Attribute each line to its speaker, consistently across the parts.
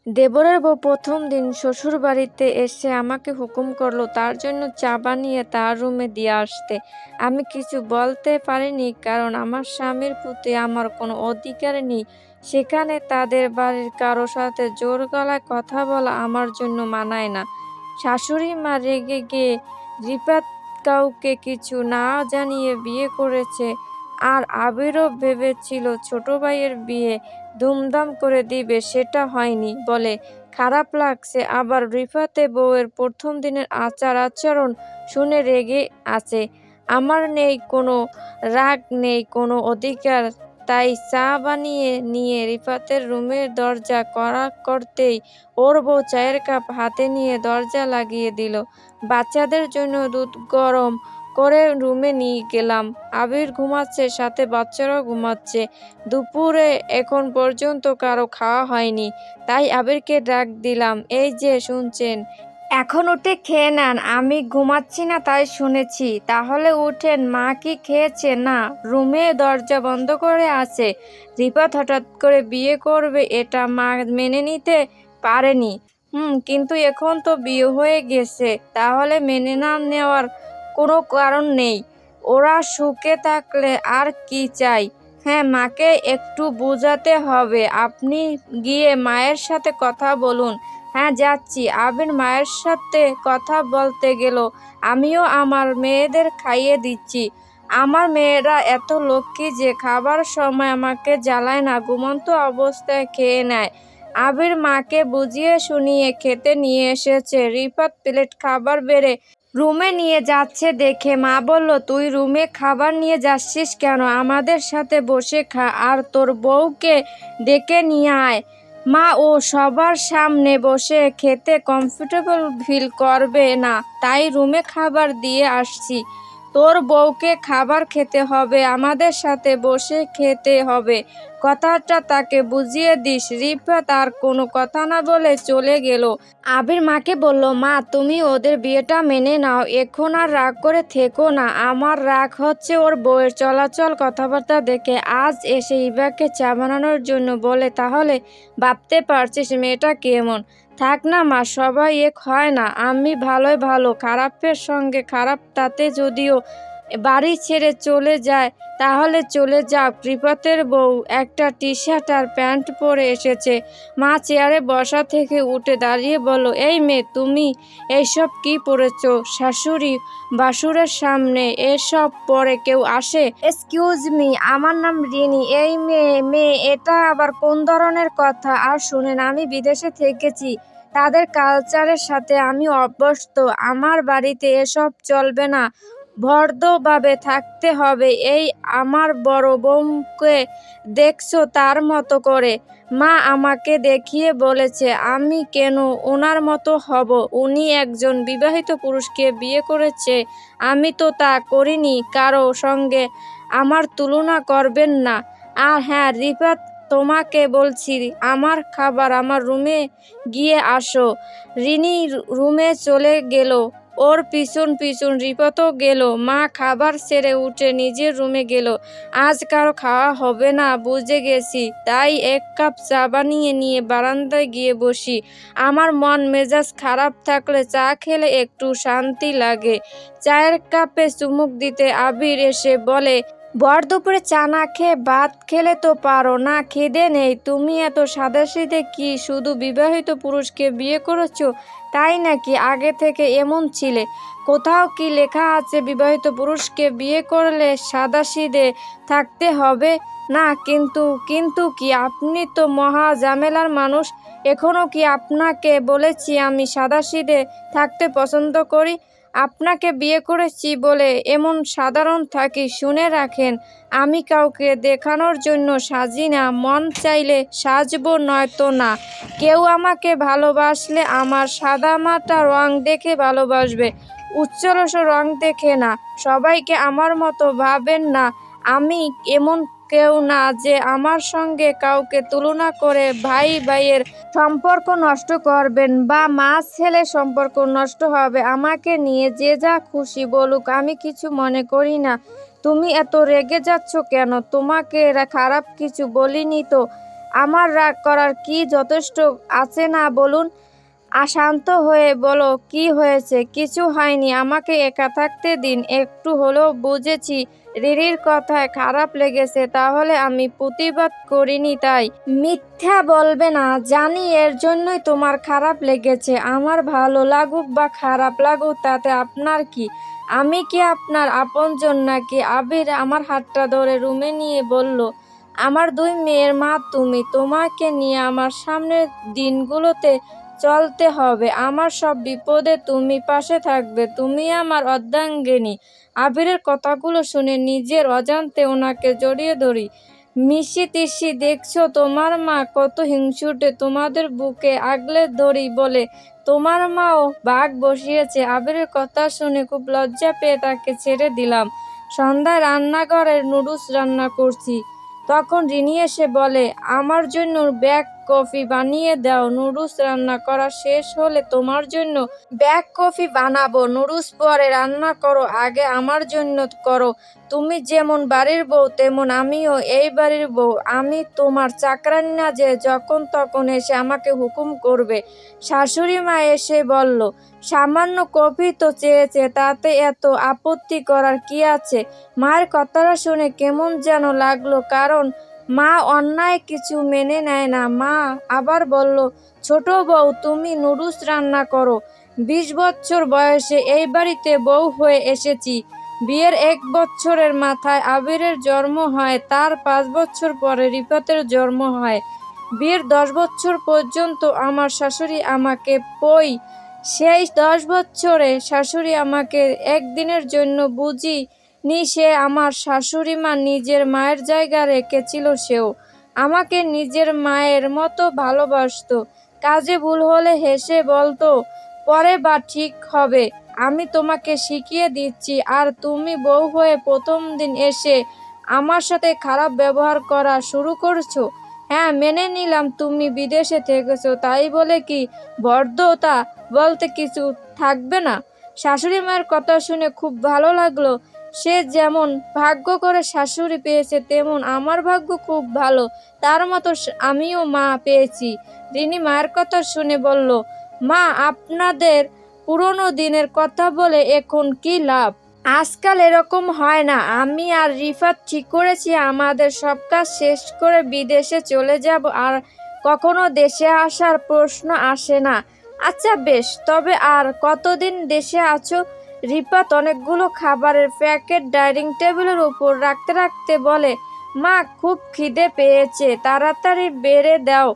Speaker 1: দেবরের বউ প্রথম দিন শ্বশুরবাড়িতে এসে আমাকে হুকুম করলো তার জন্য চা বানিয়ে তার রুমে দিয়ে আসতে। আমি কিছু বলতে পারিনি, কারণ আমার স্বামীর প্রতি আমার কোনো অধিকার নেই সেখানে। তাদের বাড়ির কারো সাথে জোর গলায় কথা বলা আমার জন্য মানায় না। শাশুড়ি মা রেগে গিয়ে রিপাত কাউকে কিছু না জানিয়ে বিয়ে করেছে। আর আবিরও ভেবেছিল ছোট ভাইয়ের বিয়ে ধুমধাম করে দিবে, সেটা হয়নি বলে খারাপ লাগছে। আবার রিফাতে বউয়ের প্রথম দিনের আচার আচরণ শুনে রেগে আছে। আমার নেই কোনো রাগ, নেই কোনো অধিকার। তাই চা বানিয়ে নিয়ে রিফাতের রুমের দরজা কড়া করতেই ওর বউ চায়ের কাপ হাতে নিয়ে দরজা লাগিয়ে দিল। বাচ্চাদের জন্য দুধ গরম করে রুমে নিয়ে গেলাম। আবির ঘুমাচ্ছে, সাথে বাচ্চারাও ঘুমাচ্ছে। দুপুরে এখন পর্যন্ত কারো খাওয়া হয়নি, তাই আবিরকে ডাক দিলাম, এই যে শুনছেন, এখন উঠে খেয়ে নেন। আমি ঘুমাচ্ছি না তাই শুনেছি। তাহলে উঠেন। মা কি খেয়েছে? না, রুমে দরজা বন্ধ করে আছে। রিপাত হঠাৎ করে বিয়ে করবে এটা মা মেনে নিতে পারেনি। কিন্তু এখন তো বিয়ে হয়ে গেছে, তাহলে মেনে না নেওয়ার কোনো কারণ নেই। ওরা সুখে থাকলে আর কি চাই। হ্যাঁ, মাকে একটু বোঝাতে হবে। আপনি গিয়ে মায়ের সাথে কথা বলুন। হ্যাঁ, যাচ্ছি। আবির মায়ের সাথে কথা বলতে গেল। আমিও আমার মেয়েদের খাইয়ে দিচ্ছি। আমার মেয়েরা এত লক্ষ্মী যে খাবার সময় আমাকে জ্বালায় না, ঘুমন্ত অবস্থায় খেয়ে নেয়। আবির মাকে বুঝিয়ে শুনিয়ে খেতে নিয়ে এসেছে। রিফাত প্লেট খাবার বেড়ে রুমে নিয়ে যাচ্ছে দেখে মা বলল, তুই রুমে খাবার নিয়ে যাচ্ছিস কেন? আমাদের সাথে বসে খা, আর তোর বউকে ডেকে নিয়ে আয়। মা ও সবার সামনে বসে খেতে কমফোর্টেবল ফিল করবে না, তাই রুমে খাবার দিয়ে আসছি। তোর বউকে খাবার খেতে হবে, আমাদের সাথে বসে খেতে হবে, কথাটা তাকে বুঝিয়ে দিস। রিফাত আর কোনো কথা না বলে চলে গেল। আবির মাকে বলল, মা তুমি ওদের বিয়েটা মেনে নাও, এখন আর রাগ করে থেকো না। আমার রাগ হচ্ছে ওর বউয়ের চলাচল কথাবার্তা দেখে। আজ এসে ইভাকে চা বানানোর জন্য বলে, তাহলে ভাবতে পারছিস মেয়েটা কেমন। থাক না মা, সবাই এক হয় না। আমি ভালোই ভালো, খারাপের সঙ্গে খারাপ। তাতে যদিও বাড়ি ছেড়ে চলে যায় তাহলে চলে যাক। রিফাতের বউ একটা টি শার্ট আর প্যান্ট পরে এসেছে। মা চেয়ারে বসা থেকে উঠে দাঁড়িয়ে বলল, এই মেয়ে তুমি এইসব কি পরেছো? শাশুড়ি বাসুরের সামনে এসব পরে কেউ আসে? এক্সকিউজ মি, আমার নাম রিনি। এই মেয়ে এটা আবার কোন ধরনের কথা? আর শুনেন, আমি বিদেশে থেকেছি, তাদের কালচারের সাথে আমি অভ্যস্ত। আমার বাড়িতে এসব চলবে না, ভদ্রভাবে থাকতে হবে। এই আমার বড় বউকে দেখছো তার মতো করে? মা আমাকে দেখিয়ে বলেছে আমি কেন ওনার মতো হব। উনি একজন বিবাহিত পুরুষকে বিয়ে করেছে, আমি তো তা করিনি। কারো সঙ্গে আমার তুলনা করবেন না। আর হ্যাঁ রিফাত, তোমাকে বলছি, আমার খাবার আমার রুমে গিয়ে আসো। রিনি রুমে চলে গেল, ওর পিছন পিছন রিফাতও গেল। মা খাবার সেরে উঠে নিজের রুমে গেল। আজ কারো খাওয়া হবে না বুঝে গেছি, তাই এক কাপ চা বানিয়ে নিয়ে বারান্দায় গিয়ে বসি। আমার মন মেজাজ খারাপ থাকলে চা খেলে একটু শান্তি লাগে। চায়ের কাপে চুমুক দিতে আবির এসে বলে, ভর দুপুরে চা না খেয়ে ভাত খেলে তো পারো না, খিদে নেই? তুমি এত সাদাসিধে কি শুধু বিবাহিত পুরুষকে বিয়ে করেছো তাই নাকি? আগে থেকে এমন ছিলে? কোথাও কি লেখা আছে বিবাহিত পুরুষকে বিয়ে করলে সাদাসিধে থাকতে হবে? না। কিন্তু কি? আপনি তো মহা ঝামেলার মানুষ। এখনো কি আপনাকে বলেছি আমি সাদাসিধে থাকতে পছন্দ করি? আপনাকে বিয়ে করেছি বলে এমন সাধারণ থাকি? শুনে রাখেন, আমি কাউকে দেখানোর জন্য সাজি না। মন চাইলে সাজবো, নয়তো না। কেউ আমাকে ভালোবাসলে আমার সাদামাটা রং দেখে ভালোবাসবে, উচ্ছ্বস রং দেখে না। সবাইকে আমার মতো ভাবেন না। আমি এমন কেউ না যে আমার সঙ্গে কাউকে তুলনা করে ভাই ভাইয়ের সম্পর্ক নষ্ট করবেন বা মা ছেলে সম্পর্ক নষ্ট হবে। আমাকে নিয়ে যে যা খুশি বলুক, আমি কিছু মনে করি না। তুমি এত রেগে যাচ্ছ কেন? তোমাকে খারাপ কিছু বলিনি তো। আমার রাগ করার কি যথেষ্ট আছে না বলুন? শান্ত হয়ে বলো, কি হয়েছে? কিছু হয়নি, আমাকে একা থাকতে দিন। একটু হলেও বুঝেছি রিরির কথায় খারাপ লেগেছে, তাহলে আমি প্রতিবাদ করিনি তাই। মিথ্যা বলবে না, জানি এর জন্যই তোমার খারাপ লেগেছে। আমার ভালো লাগুক বা খারাপ লাগুক তাতে আপনার কি? আমি কি আপনার আপনজন নাকি? আবির আমার হাতটা ধরে রুমে নিয়ে বলল, আমার দুই মেয়ের মা তুমি। তোমাকে নিয়ে আমার সামনের দিনগুলোতে চলতে হবে। আমার সব বিপদে তুমি পাশে থাকবে। তুমি আমার অর্ধাঙ্গিনী। আবিরের কথাগুলো শুনে নিজের অজান্তে ওনাকে জড়িয়ে ধরি। মিশি তিসি, দেখছো তোমার মা কত হিংসুটে। তোমাদের বুকে আগলে ধরি বলে তোমার মাও বাঘ বসিয়েছে। আবিরের কথা শুনে খুব লজ্জা পেয়ে তাকে ছেড়ে দিলাম। সন্ধ্যায় রান্নাঘরে নুডলস রান্না করছি। তখন রিনি এসে বলে, আমার জন্য ব্যাগ কফি বানিয়ে দাও। নুডলস রান্না করা শেষ হলে তোমার জন্য ব্যাগ কফি বানাবো। নুডলস পরে রান্না করো, আগে আমার জন্য করো। তুমি যেমন বাড়ির বউ তেমন আমিও এই বাড়ির বউ। আমি তোমার চাকরানী না যে যখন তখন এসে আমাকে হুকুম করবে। শাশুড়ি মা এসে বলল, সামান্য কফি তো চেয়েছে, তাতে এত আপত্তি করার কি আছে? মায়ের কথাটা শুনে কেমন যেন লাগলো, কারণ মা অন্যায় কিছু মেনে নেয় না। মা আবার বলল, ছোট বউ তুমি নুডলস রান্না করো। 20 বছর বয়সে এই বাড়িতে বউ হয়ে এসেছি। বিয়ের 1 বছরের মাথায় আবিরের জন্ম হয়, তার 5 বছর পরে রিফাতের জন্ম হয়। বিয়ের 10 বছর পর্যন্ত আমার শাশুড়ি আমাকে সেই 10 বছরে শাশুড়ি আমাকে একদিনের জন্য বুঝি নি। সে আমার শাশুড়ি মা নিজের মায়ের জায়গা রেখেছিল। সেও আমাকে নিজের মায়ের মতো ভালোবাসতো। কাজে ভুল হলে হেসে বলতো, পরে বা ঠিক হবে, আমি তোমাকে শিখিয়ে দিচ্ছি। আর তুমি বউ হয়ে প্রথম দিন এসে আমার সাথে খারাপ ব্যবহার করা শুরু করছো। হ্যাঁ, মেনে নিলাম তুমি বিদেশে থেকেছো, তাই বলে কি ভদ্রতা বলতে কিছু থাকবে না? শাশুড়ি মায়ের কথা শুনে খুব ভালো লাগলো। সে যেমন ভাগ্য করে শাশুড়ি পেয়েছে, তেমন আমার ভাগ্য খুব ভালো, তার মতো আমিও মা পেয়েছি। রিনি মায়ের কথা শুনে বলল, মা আপনাদের পুরনো দিনের কথা বলে এখন কি লাভ? আজকাল এরকম হয় না। আমি আর রিফাত ঠিক করেছি আমাদের সব কাজ শেষ করে বিদেশে চলে যাব, আর কখনো দেশে আসার প্রশ্ন আসে না। আচ্ছা বেশ, তবে আর কতদিন দেশে আছো? রিফাত অনেকগুলো খাবারের প্যাকেট ডাইনিং টেবিলের উপর রাখতে রাখতে বলে, মা খুব খিদে পেয়েছে, তাড়াতাড়ি বেড়ে দাও।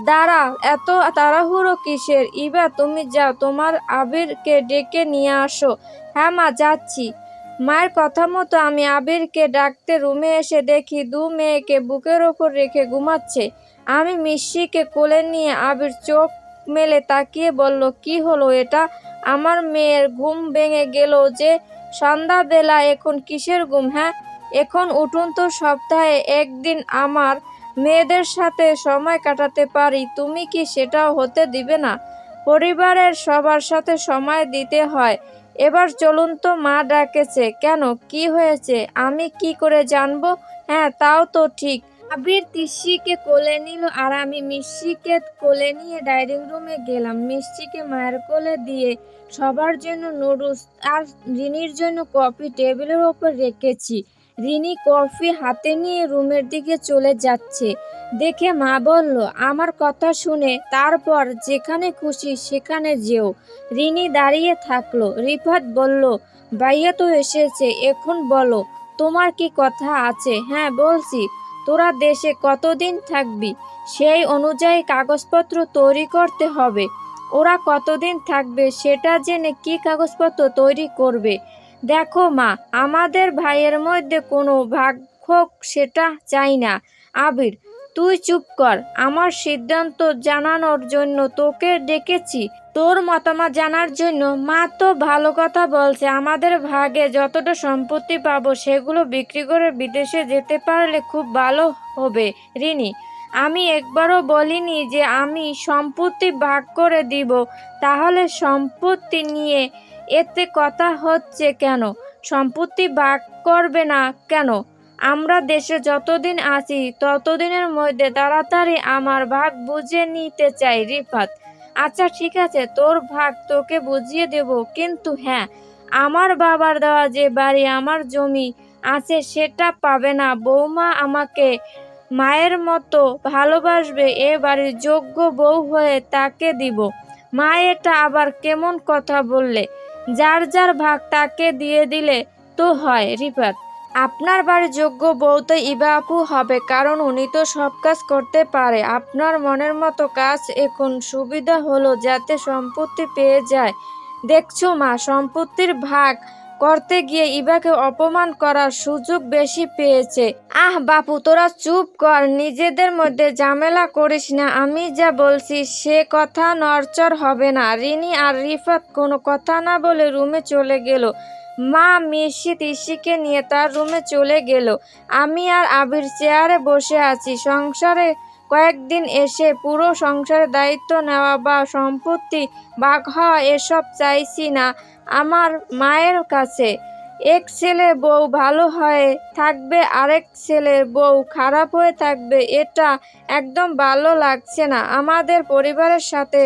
Speaker 1: দাঁড়া, এত তাড়াহুড়ো কিসের? ইবা তুমি যাও, তোমার আবিরকে ডেকে নিয়ে আসো। হ্যাঁ মা, যাচ্ছি। মায়ের কথা মতো আমি আবিরকে ডাকতে রুমে এসে দেখি 2 মেয়েকে বুকের ওপর রেখে ঘুমাচ্ছে। আমি মিষ্টিকে কোলে নিয়ে আবির চোখ মেলে তাকিয়ে বলল, কি হলো এটা? আমার মেয়ের ঘুম ভেঙে গেল যে সন্ধ্যাবেলা, এখন কিসের ঘুম? হ্যাঁ, এখন উঠুন তো, সপ্তাহে একদিন আমার মেয়েদের সাথে সময় কাটাতে পারি, তুমি কি সেটাও হতে দিবে না? পরিবারের সবার সাথে সময় দিতে হয়। এবার চলুন তো, মা ডাকেছে। কেন, কি হয়েছে? আমি কি করে জানবো? হ্যাঁ, তাও তো ঠিক। আবির তিশিকে কোলে নিল আর আমি মিষ্টিকে কোলে নিয়ে ডাইনিং রুমে গেলাম। মিষ্টিকে মায়ের কোলে দিয়ে সবার জন্য নুডলস আর রিনির জন্য কফি টেবিলের ওপর রেখেছি। রিনি কফি হাতে নিয়ে রুমের দিকে চলে যাচ্ছে দেখে মা বলল, আমার কথা শুনে তারপর যেখানে খুশি সেখানে যেও। রিনি দাঁড়িয়ে থাকলো। রিফাত বলল, ভাইয়া তো এসেছে, এখন বলো তোমার কি কথা আছে? হ্যাঁ বলছি, তোরা দেশে কতদিন থাকবি সেই অনুযায়ী কাগজপত্র তৈরি করতে হবে। ওরা কতদিন থাকবে সেটা জেনে কি কাগজপত্র তৈরি করবে। দেখো মা, আমাদের ভাইয়ের মধ্যে কোনো ভাগ হোক, সেটা চাই না। আবির, তুই চুপ কর। আমার সিদ্ধান্ত জানানোর জন্য তোকে ডেকেছি, তোর মতামত জানার জন্য। মা তো ভালো কথা বলছে, আমাদের ভাগে যতটা সম্পত্তি পাবো সেগুলো বিক্রি করে বিদেশে যেতে পারলে খুব ভালো হবে। রিনি, আমি একবারও বলিনি যে আমি সম্পত্তি ভাগ করে দিব। তাহলে সম্পত্তি নিয়ে এতে কথা হচ্ছে কেন? সম্পত্তি ভাগ করবে না কেন? আমরা দেশে যতদিন আছি ততদিনের মধ্যে তাড়াতাড়ি আমার ভাগ বুঝে নিতে চাই রিফাত। আচ্ছা ঠিক আছে, তোর ভাগ তোকে বুঝিয়ে দেব, কিন্তু হ্যাঁ, আমার বাবার দেওয়া যে বাড়ি আমার জমি আছে সেটা পাবে না। বৌমা আমাকে মায়ের মতো ভালোবাসবে, এ বাড়ির যোগ্য বউ হয়ে তাকে দিব। মা, এটা আবার কেমন কথা বললে? যার যার ভাগ তাকে দিয়ে দিলে তো হয় রিফাত। আপনার বাড়ির যোগ্য বউ তো ইবা আপু হবে, কারণ উনি তো সব কাজ করতে পারে। আপনার মনের মতো কাজ। এখন সুবিধা হলো যাতে সম্পত্তি পেয়ে যায়। দেখছো মা, সম্পত্তির ভাগ করতে গিয়ে ইবাকে অপমান করার সুযোগ বেশি পেয়েছে। আহ বাপু, তোরা চুপ কর, নিজেদের মধ্যে ঝামেলা করিস না। আমি যা বলছি সে কথা নড়চড় হবে না। রিনি আর রিফাত কোনো কথা না বলে রুমে চলে গেল। মা মিশি তিশিকে নিয়ে তার রুমে চলে গেল। আমি আর আবির চেয়ারে বসে আছি। সংসারে কয়েকদিন এসে পুরো সংসারের দায়িত্ব নেওয়া বা সম্পত্তি ভাগ হওয়া এসব চাইছি না আমার মায়ের কাছে। এক ছেলের বউ ভালো হয়ে থাকবে, আরেক ছেলের বউ খারাপ হয়ে থাকবে, এটা একদম ভালো লাগছে না। আমাদের পরিবারের সাথে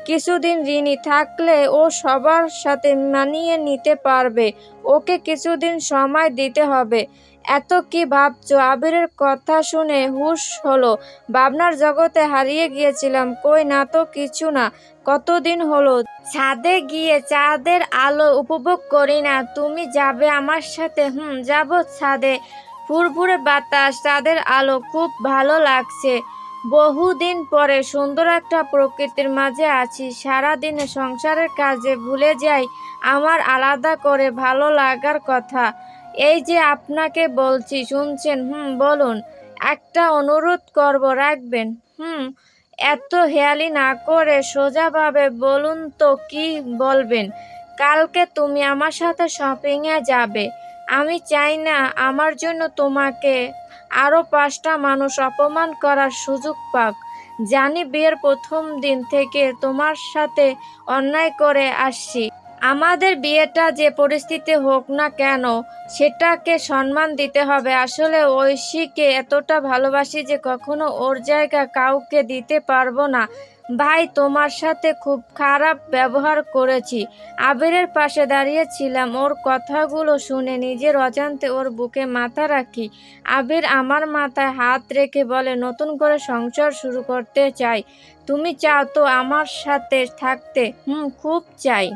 Speaker 1: কিছুদিন রিনি থাকলে ও সবার সাথে মানিয়ে নিতে পারবে। ওকে কিছুদিন সময় দিতে হবে। এত কি ভাবছো? আবিরের কথা শুনে হুঁশ হলো। ভাবনার জগতে হারিয়ে গিয়েছিলাম। কই না তো, কিছু না। কতদিন হলো ছাদে গিয়ে চাঁদের আলো উপভোগ করি না। তুমি যাবে আমার সাথে? যাব। ছাদে ফুরফুরে বাতাস, চাঁদের আলো, খুব ভালো লাগছে। বহুদিন পরে সুন্দর একটা প্রকৃতির মাঝে আছি। সারাদিনে সংসারের কাজে ভুলে যাই আমার আলাদা করে ভালো লাগার কথা। এই যে আপনাকে বলছি, শুনছেন? বলুন। একটা অনুরোধ করব, রাখবেন? হুম এত হেয়ালি না করে সোজাভাবে বলুন তো, কি বলবেন? কালকে তুমি আমার সাথে শপিংয়ে যাবে। আমি চাই না আমার জন্য তোমাকে আরও 5টা মানুষ অপমান করার সুযোগ পাক। জানি বিয়ের প্রথম দিন থেকে তোমার সাথে অন্যায় করে আসছি। আমাদের বিয়েটা যে পরিস্থিতি হোক না কেন, সেটাকে সম্মান দিতে হবে। আসলে ঐশীকে এতটা ভালোবাসি যে কখনো ওর জায়গা কাউকে দিতে পারবো না। ভাই, তোমার সাথে খুব খারাপ ব্যবহার করেছি। আবিরের পাশে দাঁড়িয়েছিলাম, ওর কথাগুলো শুনে নিজের অজান্তে ওর বুকে মাথা রাখি। আবির আমার মাথায় হাত রেখে বলে, নতুন করে সংসার শুরু করতে চাই। তুমি চাও তো আমার সাথে থাকতে? খুব চাই।